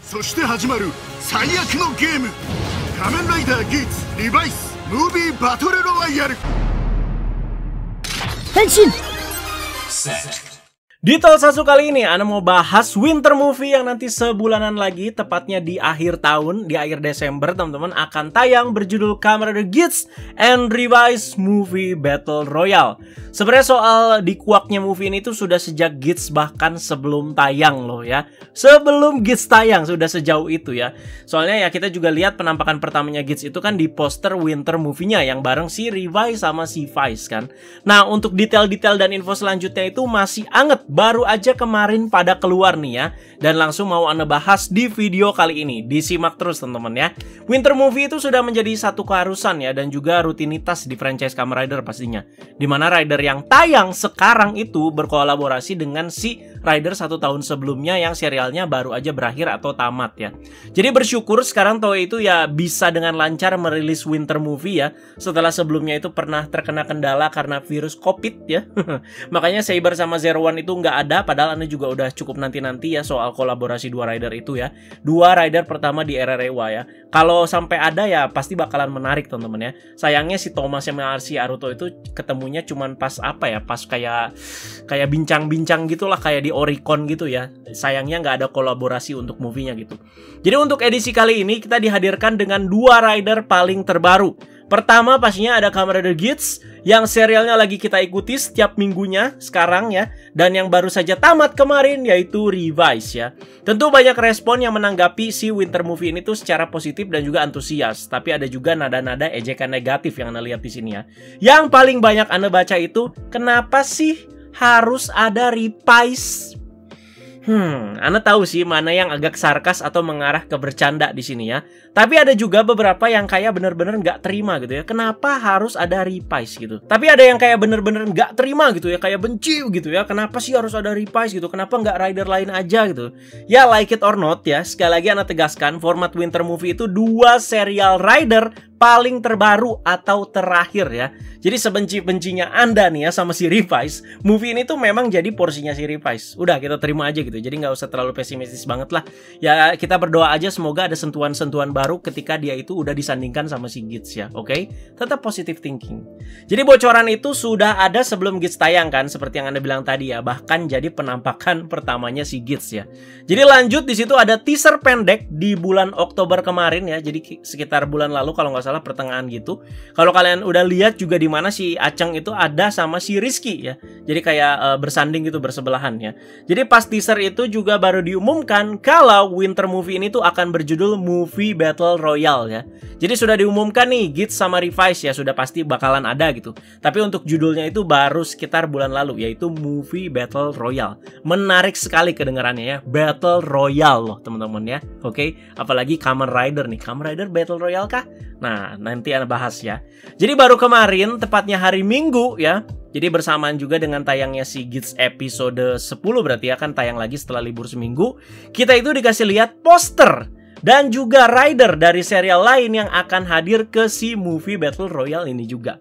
そして始まる最悪のゲーム仮面ライダーギーツリバイスムービーバトルロワイヤル Henshin! Di Tokusatsu kali ini, Ana mau bahas Winter Movie yang nanti sebulanan lagi, tepatnya di akhir tahun, di akhir Desember, teman-teman, akan tayang berjudul Kamen Rider Geats and Revised Movie Battle Royale. Sebenarnya soal dikuaknya movie ini tuh sudah sejak Geats bahkan sebelum tayang loh ya. Sebelum Geats tayang sudah sejauh itu ya. Soalnya ya kita juga lihat penampakan pertamanya Geats itu kan di poster Winter Movie-nya yang bareng si Revice sama si Vice kan. Nah, untuk detail-detail dan info selanjutnya itu masih anget. Baru aja kemarin pada keluar nih ya. Dan langsung mau Anda bahas di video kali ini. Disimak terus teman-teman ya. Winter Movie itu sudah menjadi satu keharusan ya. Dan juga rutinitas di franchise Kamen Rider pastinya. Dimana Rider yang tayang sekarang itu berkolaborasi dengan si Rider 1 tahun sebelumnya yang serialnya baru aja berakhir atau tamat ya. Jadi bersyukur sekarang Toei itu ya bisa dengan lancar merilis Winter Movie ya. Setelah sebelumnya itu pernah terkena kendala karena virus COVID ya. Makanya Saber sama Zero One itu nggak ada. Padahal Anda juga udah cukup nanti-nanti ya soal kolaborasi dua Rider itu ya. Dua Rider pertama di era Reiwa ya. Kalau sampai ada ya pasti bakalan menarik teman-teman ya. Sayangnya si Thomas sama si Aruto itu ketemunya cuman pas apa ya, pas kayak bincang-bincang gitulah, kayak di Oricon gitu ya. Sayangnya nggak ada kolaborasi untuk movie-nya gitu. Jadi untuk edisi kali ini kita dihadirkan dengan dua Rider paling terbaru. Pertama pastinya ada Kamen Rider Geats yang serialnya lagi kita ikuti setiap minggunya sekarang ya. Dan yang baru saja tamat kemarin yaitu Revice ya. Tentu banyak respon yang menanggapi si Winter Movie ini tuh secara positif dan juga antusias. Tapi ada juga nada-nada ejekan negatif yang Anda lihat di sini ya. Yang paling banyak Anda baca itu, kenapa sih harus ada Revice? Anda tahu sih mana yang agak sarkas atau mengarah ke bercanda di sini ya. Tapi ada juga beberapa yang kayak bener-bener nggak terima gitu ya. Kenapa harus ada Revice gitu? Tapi ada yang kayak bener-bener nggak terima gitu ya, kayak benci gitu ya. Kenapa sih harus ada Revice gitu? Kenapa nggak Rider lain aja gitu? Ya like it or not ya. Sekali lagi Anda tegaskan, format Winter Movie itu dua serial Rider paling terbaru atau terakhir ya. Jadi sebenci-bencinya Anda nih ya sama si Revice, movie ini tuh memang jadi porsinya si Revice. Udah kita terima aja gitu. Jadi nggak usah terlalu pesimistis banget lah. Ya kita berdoa aja semoga ada sentuhan-sentuhan baru ketika dia itu udah disandingkan sama si Geats ya. Oke? Tetap positive thinking. Jadi bocoran itu sudah ada sebelum Geats tayang kan, seperti yang Anda bilang tadi ya. Bahkan jadi penampakan pertamanya si Geats ya. Jadi lanjut di situ ada teaser pendek di bulan Oktober kemarin ya. Jadi sekitar bulan lalu kalau nggak salah pertengahan gitu. Kalau kalian udah lihat juga di mana si Aceng itu ada sama si Rizky ya. Jadi kayak bersanding gitu, bersebelahan ya. Jadi pas teaser itu juga baru diumumkan kalau Winter Movie ini tuh akan berjudul Movie Battle Royale ya. Jadi sudah diumumkan nih Geats sama Revice ya, sudah pasti bakalan ada gitu. Tapi untuk judulnya itu baru sekitar bulan lalu, yaitu Movie Battle Royale. Menarik sekali kedengarannya ya, Battle Royale loh teman-teman ya. Oke, apalagi Kamen Rider nih, Kamen Rider Battle Royale kah? Nah, nanti Anda bahas ya. Jadi baru kemarin, tepatnya hari Minggu ya. Jadi bersamaan juga dengan tayangnya si Geats episode 10 berarti ya, kan tayang lagi setelah libur seminggu. Kita itu dikasih lihat poster dan juga rider dari serial lain yang akan hadir ke si Movie Battle Royale ini juga,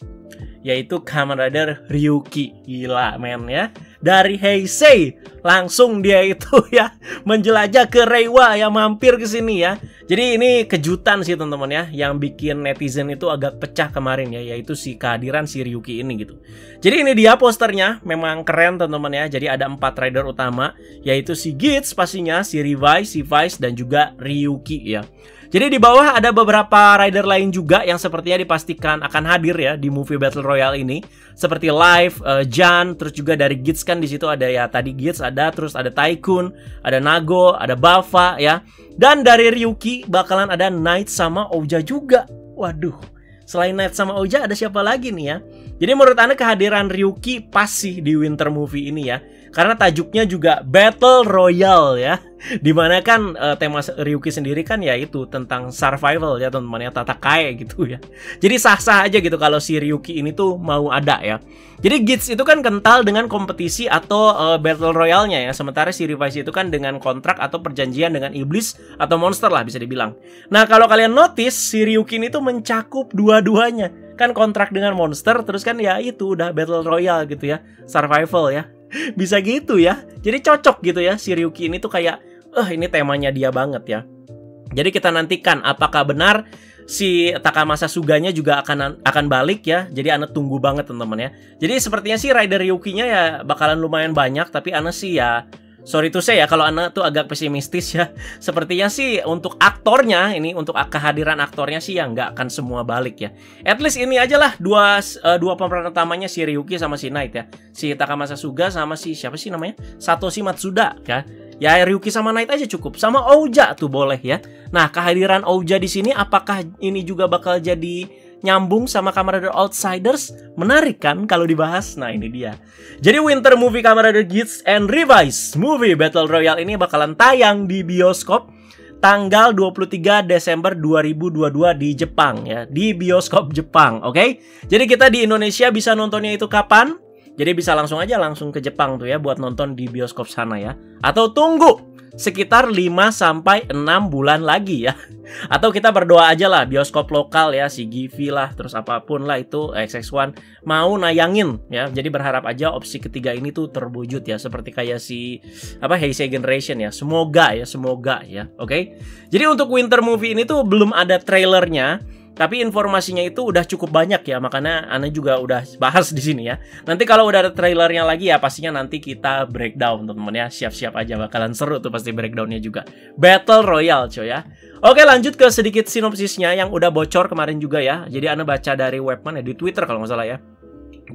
yaitu Kamen Rider Ryuki. Gila men ya. Dari Heisei langsung dia itu ya menjelajah ke Reiwa ya, mampir ke sini ya. Jadi ini kejutan sih teman-teman ya, yang bikin netizen itu agak pecah kemarin ya, yaitu si kehadiran si Ryuki ini gitu. Jadi ini dia posternya, memang keren teman-teman ya. Jadi ada 4 rider utama, yaitu si Geats pastinya, si Revice, si Vice, dan juga Ryuki ya. Jadi di bawah ada beberapa rider lain juga yang sepertinya dipastikan akan hadir ya di Movie Battle Royale ini. Seperti Live, Jan, terus juga dari Geats kan di situ ada ya, tadi Geats ada, terus ada Tycoon, ada Nago, ada Bava ya. Dan dari Ryuki bakalan ada Knight sama Ouja juga. Waduh, selain Knight sama Ouja ada siapa lagi nih ya? Jadi menurut Anda kehadiran Ryuki pas sih di Winter Movie ini ya. Karena tajuknya juga Battle Royale ya. Dimana kan tema Ryuki sendiri kan ya itu tentang survival ya teman-teman ya, tatakae gitu ya. Jadi sah-sah aja gitu kalau si Ryuki ini tuh mau ada ya. Jadi Geats itu kan kental dengan kompetisi atau Battle Royale-nya ya. Sementara si Revice itu kan dengan kontrak atau perjanjian dengan iblis atau monster lah bisa dibilang. Nah kalau kalian notice si Ryuki ini tuh mencakup dua-duanya. Kan kontrak dengan monster, terus kan ya itu udah Battle Royale gitu ya, survival ya. Bisa gitu ya. Jadi cocok gitu ya si Ryuki ini tuh kayak ini temanya dia banget ya. Jadi kita nantikan apakah benar si Takamasa Suganya juga akan balik ya. Jadi Ana tunggu banget teman-teman ya. Jadi sepertinya sih rider Ryuki-nya ya bakalan lumayan banyak, tapi Ana sih ya sorry to say ya kalau Ana tuh agak pesimistis ya. Sepertinya sih untuk aktornya ini, untuk kehadiran aktornya sih ya nggak akan semua balik ya. At least ini aja lah dua pemeran utamanya, si Ryuki sama si Knight ya. Si Takamasa Suga sama si siapa sih namanya? Satoshi Matsuda ya. Ya Ryuki sama Knight aja cukup. Sama Ouja tuh boleh ya. Nah, kehadiran Ouja di sini apakah ini juga bakal jadi nyambung sama Kamen Rider Outsiders? Menarik kan kalau dibahas? Nah, ini dia. Jadi Winter Movie Kamen Rider Geats and Revised Movie Battle Royale ini bakalan tayang di bioskop tanggal 23 Desember 2022 di Jepang ya, di bioskop Jepang, oke? Jadi kita di Indonesia bisa nontonnya itu kapan? Jadi bisa langsung ke Jepang tuh ya buat nonton di bioskop sana ya. Atau tunggu sekitar 5-6 bulan lagi ya. Atau kita berdoa aja lah bioskop lokal ya, si Givi lah, terus apapun lah itu XX1 mau nayangin ya. Jadi berharap aja opsi ketiga ini tuh terwujud ya, seperti kayak si Heisei Generation ya. Semoga ya. Oke. Jadi untuk Winter Movie ini tuh belum ada trailernya. Tapi informasinya itu udah cukup banyak ya, makanya Ana juga udah bahas di sini ya. Nanti kalau udah ada trailernya lagi ya, pastinya nanti kita breakdown teman-teman ya. Siap-siap aja, bakalan seru tuh pasti breakdownnya juga. Battle Royale coy ya. Oke, lanjut ke sedikit sinopsisnya yang udah bocor kemarin juga ya. Jadi Ana baca dari webman ya, di Twitter kalau nggak salah ya.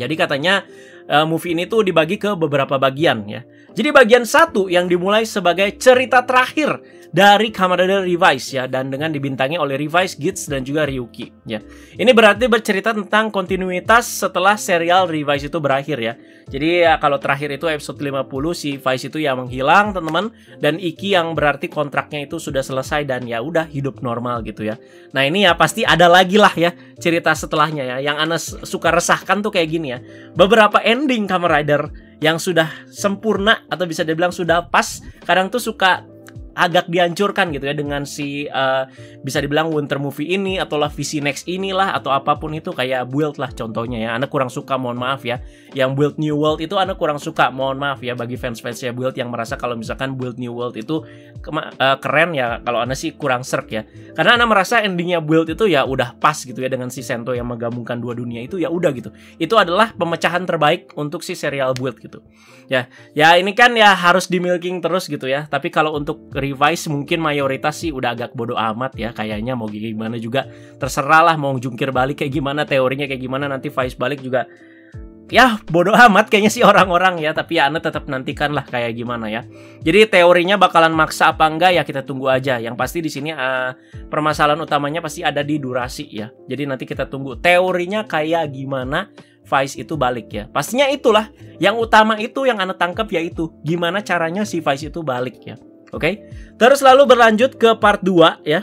Jadi katanya movie ini tuh dibagi ke beberapa bagian ya. Jadi bagian 1 yang dimulai sebagai cerita terakhir dari Kamen Rider Revised ya, dan dengan dibintangi oleh Revised, Geats dan juga Ryuki ya. Ini berarti bercerita tentang kontinuitas setelah serial Revised itu berakhir ya. Jadi ya, kalau terakhir itu episode 50 si Vice itu ya menghilang teman-teman, dan Iki yang berarti kontraknya itu sudah selesai dan ya udah hidup normal gitu ya. Nah, ini ya pasti ada lagi lah ya cerita setelahnya ya. Yang Ana suka resahkan tuh kayak gini ya. Beberapa ending Kamen Rider yang sudah sempurna atau bisa dibilang sudah pas, kadang tuh suka agak dihancurkan gitu ya dengan si bisa dibilang Winter Movie ini atau lah Visi Next inilah atau apapun itu, kayak Build lah contohnya ya. Ana kurang suka, mohon maaf ya. Yang Build New World itu Ana kurang suka, mohon maaf ya bagi fans-fansnya Build yang merasa kalau misalkan Build New World itu keren ya. Kalau Ana sih kurang serk ya. Karena Ana merasa endingnya Build itu ya udah pas gitu ya, dengan si Sento yang menggabungkan dua dunia itu ya udah gitu. Itu adalah pemecahan terbaik untuk si serial Build gitu. Ya ini kan ya harus di milking terus gitu ya. Tapi kalau untuk Revised mungkin mayoritas sih udah agak bodo amat ya, kayaknya mau gimana juga terserah lah, mau jungkir balik kayak gimana, teorinya kayak gimana, nanti Vice balik juga ya bodo amat kayaknya sih orang-orang ya. Tapi ya Ana tetap nantikan lah kayak gimana ya. Jadi teorinya bakalan maksa apa enggak ya kita tunggu aja. Yang pasti di sini permasalahan utamanya pasti ada di durasi ya. Jadi nanti kita tunggu teorinya kayak gimana Vice itu balik ya. Pastinya itulah yang utama, itu yang Ana tangkap, yaitu gimana caranya si Vice itu balik ya. Oke. Terus lalu berlanjut ke part 2 ya,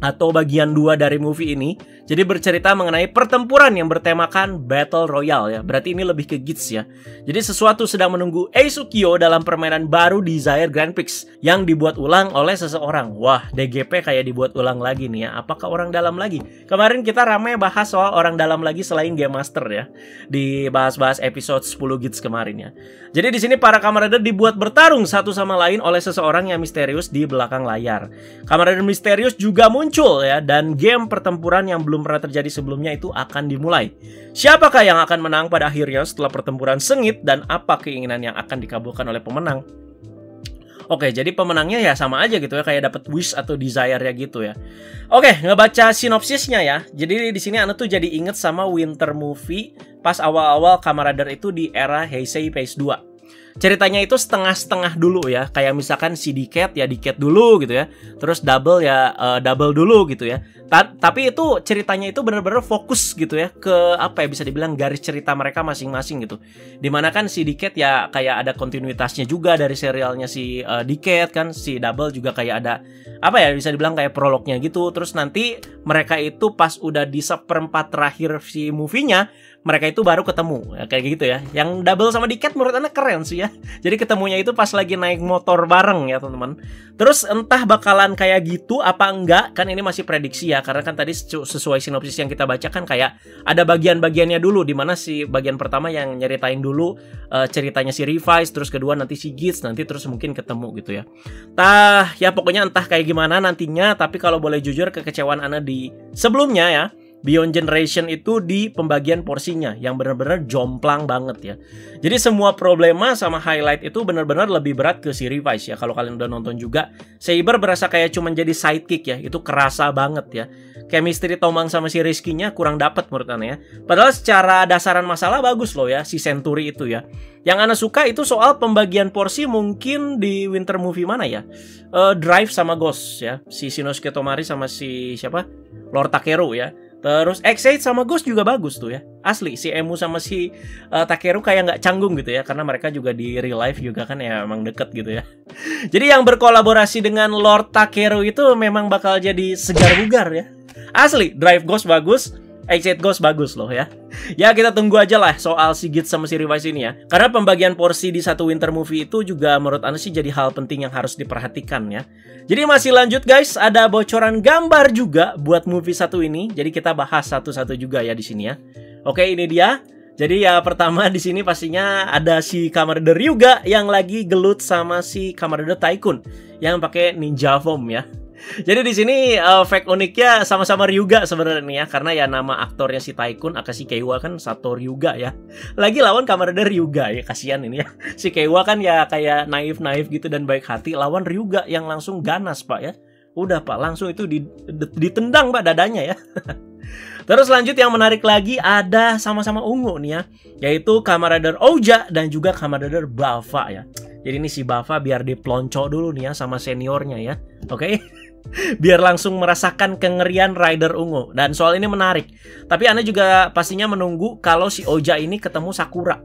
atau bagian 2 dari movie ini. Jadi bercerita mengenai pertempuran yang bertemakan Battle Royale ya. Berarti ini lebih ke Geats ya. Jadi sesuatu sedang menunggu Eisukyo dalam permainan baru Desire Grand Prix yang dibuat ulang oleh seseorang. Wah, DGP kayak dibuat ulang lagi nih ya. Apakah orang dalam lagi? Kemarin kita ramai bahas soal orang dalam lagi selain Game Master ya. Dibahas-bahas episode 10 Geats kemarin ya. Jadi di sini para Kamen Rider dibuat bertarung satu sama lain oleh seseorang yang misterius di belakang layar. Kamen Rider misterius juga muncul ya, dan game pertempuran yang belum pernah terjadi sebelumnya itu akan dimulai. Siapakah yang akan menang pada akhirnya setelah pertempuran sengit, dan apa keinginan yang akan dikabulkan oleh pemenang? Oke, jadi pemenangnya ya sama aja gitu ya, kayak dapat wish atau desire ya gitu ya. Oke, ngebaca sinopsisnya ya. Jadi di sini Ana tuh jadi inget sama Winter Movie pas awal-awal Kamen Rider itu di era Heisei Phase 2. Ceritanya itu setengah-setengah dulu ya. Kayak misalkan si Decade ya Decade dulu gitu ya. Terus Double ya Double dulu gitu ya. Tapi itu ceritanya itu benar-benar fokus gitu ya ke apa ya, bisa dibilang garis cerita mereka masing-masing gitu. Dimana kan si Decade ya kayak ada kontinuitasnya juga dari serialnya si Decade kan. Si Double juga kayak ada apa ya, bisa dibilang kayak prolognya gitu. Terus nanti mereka itu pas udah di seperempat terakhir si movie-nya, mereka itu baru ketemu ya, kayak gitu ya. Yang Double sama Decade menurut Ana keren sih ya. ya. Jadi ketemunya itu pas lagi naik motor bareng ya teman-teman. Terus entah bakalan kayak gitu apa enggak, kan ini masih prediksi ya. Karena kan tadi sesuai sinopsis yang kita baca kan kayak ada bagian-bagiannya dulu, dimana si bagian pertama yang nyeritain dulu ceritanya si Revice, terus kedua nanti si Gits, nanti terus mungkin ketemu gitu ya. Ya pokoknya entah kayak gimana nantinya, tapi kalau boleh jujur kekecewaan Ana di sebelumnya ya, Beyond Generation itu di pembagian porsinya yang benar-benar jomplang banget ya. Jadi semua problema sama highlight itu benar-benar lebih berat ke si Revice ya. Kalau kalian udah nonton juga, Saber berasa kayak cuman jadi sidekick ya. Itu kerasa banget ya. Chemistry Tomang sama si Rizky-nya kurang dapat menurut Ana ya. Padahal secara dasaran masalah bagus loh ya si Century itu ya. Yang Ana suka itu soal pembagian porsi mungkin di Winter Movie mana ya? Drive sama Ghost ya. Si Shinosuke Tomari sama si siapa? Lord Takeru ya. Terus X8 sama Ghost juga bagus tuh ya. Asli, si Emu sama si Takeru kayak nggak canggung gitu ya. Karena mereka juga di real life juga kan ya emang deket gitu ya. Jadi yang berkolaborasi dengan Lord Takeru itu memang bakal jadi segar bugar ya. Asli, Drive Ghost bagus, X8 Ghost bagus loh ya. Ya kita tunggu aja lah soal si Gits sama si Revice ini ya. Karena pembagian porsi di satu Winter Movie itu juga menurut Ana sih jadi hal penting yang harus diperhatikan ya. Jadi masih lanjut guys, ada bocoran gambar juga buat movie satu ini. Jadi kita bahas satu-satu juga ya di sini ya. Oke, ini dia. Jadi ya pertama di sini pastinya ada si Kamen Rider Ryuga yang lagi gelut sama si Kamen Rider Tycoon yang pakai ninja form ya. Jadi di sini fact uniknya sama-sama Ryuga sebenarnya ya, karena ya nama aktornya si Tycoon Akashi Keiwa kan Sato Ryuga ya. Lagi lawan Kamen Rider Ryuga ya, kasihan ini ya. Si Keiwa kan ya kayak naif-naif gitu dan baik hati, lawan Ryuga yang langsung ganas Pak ya. Udah Pak, langsung itu ditendang Pak dadanya ya. Terus lanjut yang menarik lagi ada sama-sama ungu nih ya, yaitu Kamen Rider Ouja dan juga Kamen Rider Bava ya. Jadi ini si Bava biar diplonco dulu nih ya sama seniornya ya. Oke. Biar langsung merasakan kengerian Rider ungu. Dan soal ini menarik. Tapi Ana juga pastinya menunggu kalau si Ouja ini ketemu Sakura.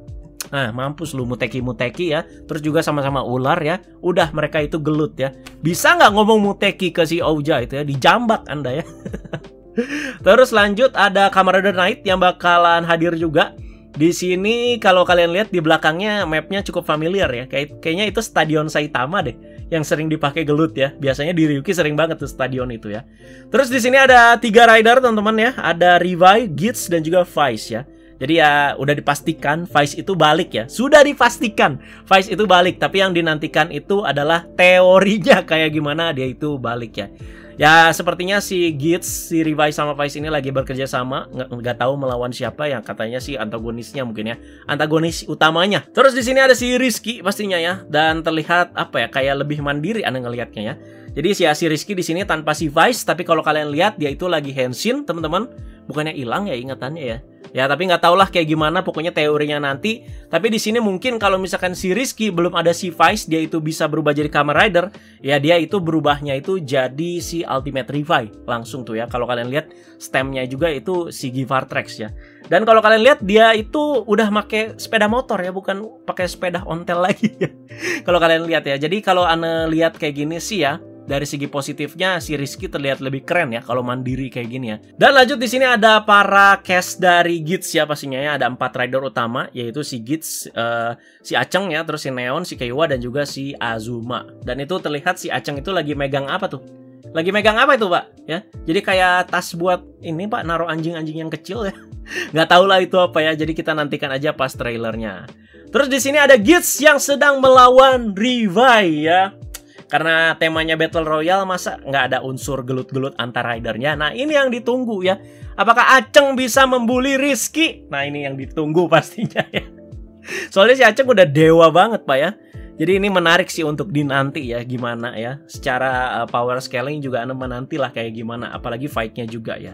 Nah, mampus lu Muteki ya. Terus juga sama-sama ular ya. Udah mereka itu gelut ya. Bisa nggak ngomong Muteki ke si Ouja itu ya? Dijambak Anda ya. Terus lanjut ada Kamen Rider Knight yang bakalan hadir juga. Di sini kalau kalian lihat di belakangnya mapnya cukup familiar ya. Kayaknya itu Stadion Saitama deh yang sering dipakai gelut ya. Biasanya di Ryuki sering banget tuh stadion itu ya. Terus di sini ada 3 rider teman-teman ya. Ada Revice, Gits dan juga Vice ya. Jadi ya udah dipastikan Vice itu balik ya. Sudah dipastikan Vice itu balik. Tapi yang dinantikan itu adalah teorinya kayak gimana dia itu balik ya. Ya sepertinya si Gits, si Revice sama Vice ini lagi bekerja sama, nggak tahu melawan siapa, yang katanya sih antagonisnya mungkin ya, antagonis utamanya. Terus di sini ada si Rizky pastinya ya, dan terlihat apa ya kayak lebih mandiri Anda ngelihatnya ya. Jadi si Rizky di sini tanpa si Vice, tapi kalau kalian lihat dia itu lagi henshin teman-teman, bukannya hilang ya ingatannya ya. Ya tapi nggak tahu lah kayak gimana, pokoknya teorinya nanti. Tapi di sini mungkin kalau misalkan si Rizky belum ada si Vice, dia itu bisa berubah jadi Kamen Rider, ya dia itu berubahnya itu jadi si Ultimate Revice langsung tuh ya. Kalau kalian lihat stemnya juga itu si Givartrex ya. Dan kalau kalian lihat dia itu udah pakai sepeda motor ya, bukan pakai sepeda ontel lagi ya. Kalau kalian lihat ya. Jadi kalau Anda lihat kayak gini sih ya, dari segi positifnya si Rizky terlihat lebih keren ya kalau mandiri kayak gini ya. Dan lanjut di sini ada para cast dari Gits ya pastinya ya. Ada 4 rider utama, yaitu si Gits, si Aceng ya, terus si Neon, si Keiwa dan juga si Azuma. Dan itu terlihat si Aceng itu lagi megang apa tuh? Lagi megang apa itu Pak? Ya, jadi kayak tas buat ini Pak, naruh anjing-anjing yang kecil ya. Nggak tahu lah itu apa ya. Jadi kita nantikan aja pas trailernya. Terus di sini ada Gits yang sedang melawan Revice ya. Karena temanya Battle Royale, masa nggak ada unsur gelut-gelut antar ridernya. Nah ini yang ditunggu ya. Apakah Aceng bisa membuli Rizky? Nah ini yang ditunggu pastinya ya. Soalnya si Aceng udah dewa banget Pak ya. Jadi ini menarik sih untuk dinanti ya gimana ya. Secara power scaling juga Anda menantilah kayak gimana. Apalagi fight-nya juga ya.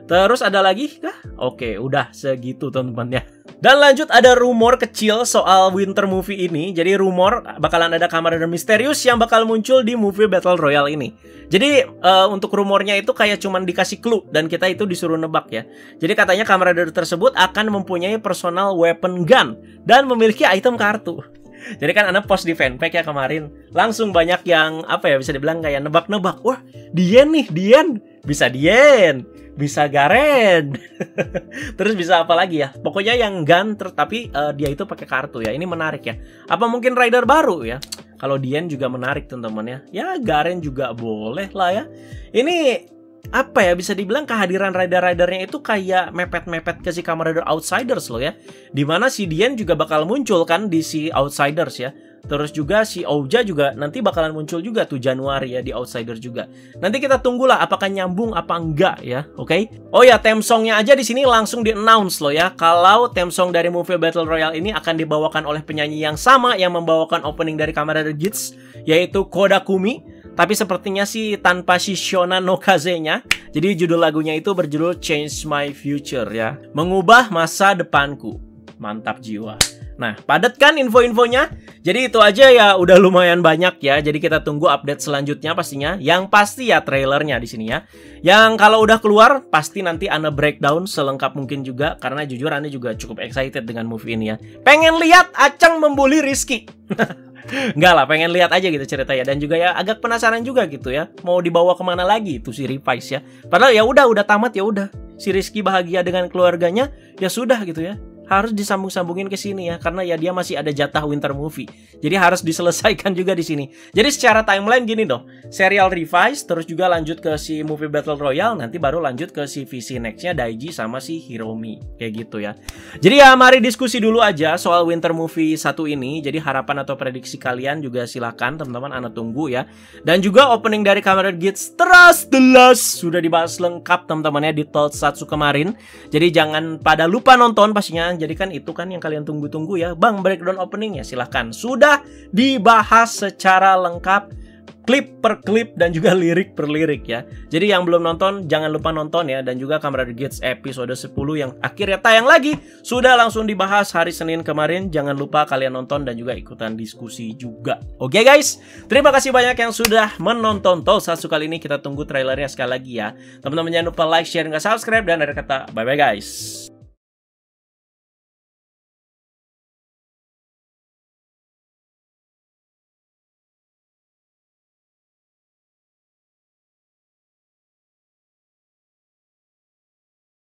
Terus ada lagi kah? Oke, udah segitu teman-teman ya. Dan lanjut ada rumor kecil soal Winter Movie ini. Jadi rumor bakalan ada Kamen Rider misterius yang bakal muncul di movie Battle Royale ini. Jadi untuk rumornya itu kayak cuman dikasih clue dan kita itu disuruh nebak ya. Jadi katanya Kamen Rider tersebut akan mempunyai personal weapon gun dan memiliki item kartu. Jadi kan Anda post di fanpage ya kemarin, langsung banyak yang apa ya bisa dibilang kayak nebak-nebak. Wah, Dien nih, Dien. Bisa Dien. bisa Garen. Terus bisa apa lagi ya? Pokoknya yang gun tapi dia itu pakai kartu ya. Ini menarik ya. Apa mungkin rider baru ya? Kalau Dian juga menarik teman-teman ya. Ya Garen juga boleh lah ya. Ini apa ya, bisa dibilang kehadiran rider-ridernya itu kayak mepet-mepet ke si Kamen Rider Outsiders loh ya. Dimana si Dian juga bakal muncul kan di si Outsiders ya. Terus juga si Ouja juga nanti bakalan muncul juga tuh Januari ya di Outsider juga. Nanti kita tunggulah apakah nyambung apa enggak ya, oke? Oh ya, theme songnya aja di sini langsung di-announce loh ya. Kalau theme song dari movie Battle Royale ini akan dibawakan oleh penyanyi yang sama yang membawakan opening dari Kamen Rider Geats, yaitu Kodakumi. Tapi sepertinya sih tanpa si Shona no Kaze-nya. Jadi judul lagunya itu berjudul Change My Future ya. Mengubah masa depanku. Mantap jiwa. Nah, padat kan info-infonya? Jadi itu aja ya, udah lumayan banyak ya. Jadi kita tunggu update selanjutnya pastinya. Yang pasti ya trailernya di sini ya. Yang kalau udah keluar, pasti nanti Ana breakdown selengkap mungkin juga. Karena jujur Ana juga cukup excited dengan movie ini ya. Pengen lihat Acang membuli Rizky. Enggak lah, pengen lihat aja gitu ceritanya. Dan juga ya agak penasaran juga gitu ya. Mau dibawa kemana lagi itu si Revice ya. Padahal ya udah tamat ya udah. Si Rizky bahagia dengan keluarganya, ya sudah gitu ya. Harus disambung-sambungin ke sini ya, karena ya dia masih ada jatah winter movie. Jadi harus diselesaikan juga di sini. Jadi secara timeline gini dong. Serial Revice, terus juga lanjut ke si movie Battle Royale, nanti baru lanjut ke si VC Next-nya Daiji sama si Hiromi. Kayak gitu ya. Jadi ya mari diskusi dulu aja soal winter movie satu ini. Jadi harapan atau prediksi kalian juga silakan teman-teman, Ana tunggu ya. Dan juga opening dari Kamen Rider Geats Trust the Last sudah dibahas lengkap teman-teman ya di Tokusatsu kemarin. Jadi jangan pada lupa nonton pastinya. Jadi kan itu kan yang kalian tunggu-tunggu ya. Bang, breakdown opening ya silahkan. Sudah dibahas secara lengkap, klip per klip dan juga lirik per lirik ya. Jadi yang belum nonton jangan lupa nonton ya. Dan juga Kamen Rider Geats episode 10 yang akhirnya tayang lagi sudah langsung dibahas hari Senin kemarin. Jangan lupa kalian nonton dan juga ikutan diskusi juga. Oke guys, terima kasih banyak yang sudah menonton Tokusatsu kali ini. Kita tunggu trailernya sekali lagi ya. Teman-teman jangan lupa like, share, dan subscribe. Dan ada kata bye-bye guys.